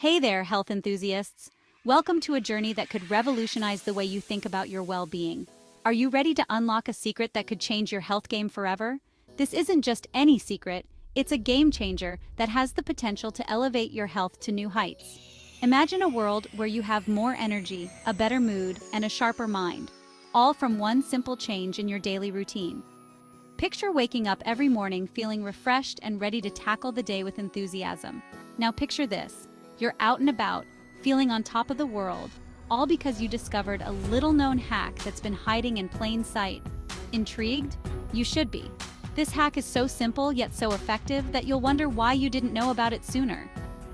Hey there, health enthusiasts. Welcome to a journey that could revolutionize the way you think about your well-being. Are you ready to unlock a secret that could change your health game forever? This isn't just any secret, it's a game changer that has the potential to elevate your health to new heights. Imagine a world where you have more energy, a better mood, and a sharper mind, all from one simple change in your daily routine. Picture waking up every morning feeling refreshed and ready to tackle the day with enthusiasm. Now picture this. You're out and about, feeling on top of the world, all because you discovered a little-known hack that's been hiding in plain sight. Intrigued? You should be. This hack is so simple yet so effective that you'll wonder why you didn't know about it sooner.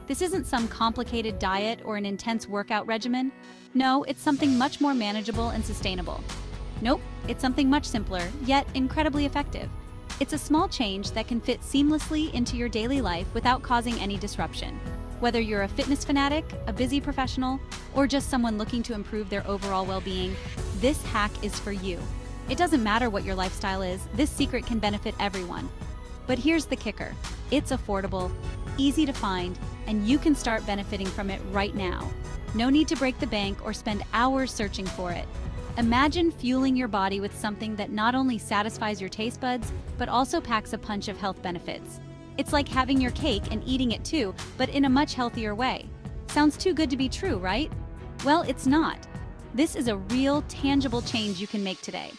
This isn't some complicated diet or an intense workout regimen. No, it's something much more manageable and sustainable. Nope, it's something much simpler, yet incredibly effective. It's a small change that can fit seamlessly into your daily life without causing any disruption. Whether you're a fitness fanatic, a busy professional, or just someone looking to improve their overall well-being, this hack is for you. It doesn't matter what your lifestyle is, this secret can benefit everyone. But here's the kicker. It's affordable, easy to find, and you can start benefiting from it right now. No need to break the bank or spend hours searching for it. Imagine fueling your body with something that not only satisfies your taste buds, but also packs a punch of health benefits. It's like having your cake and eating it too, but in a much healthier way. Sounds too good to be true, right? Well, it's not. This is a real, tangible change you can make today.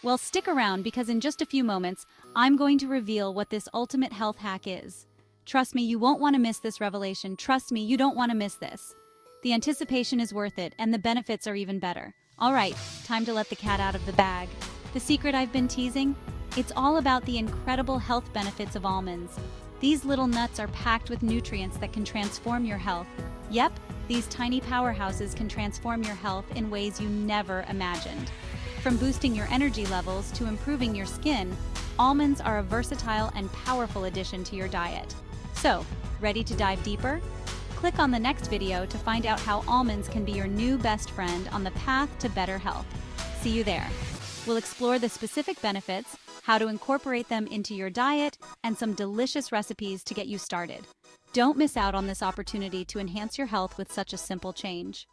Well, stick around because in just a few moments, I'm going to reveal what this ultimate health hack is. Trust me, you won't want to miss this revelation. Trust me, you don't want to miss this. The anticipation is worth it, and the benefits are even better. All right, time to let the cat out of the bag. The secret I've been teasing? It's all about the incredible health benefits of almonds. These little nuts are packed with nutrients that can transform your health. Yep, these tiny powerhouses can transform your health in ways you never imagined. From boosting your energy levels to improving your skin, almonds are a versatile and powerful addition to your diet. So, ready to dive deeper? Click on the next video to find out how almonds can be your new best friend on the path to better health. See you there. We'll explore the specific benefits, how to incorporate them into your diet, and some delicious recipes to get you started. Don't miss out on this opportunity to enhance your health with such a simple change.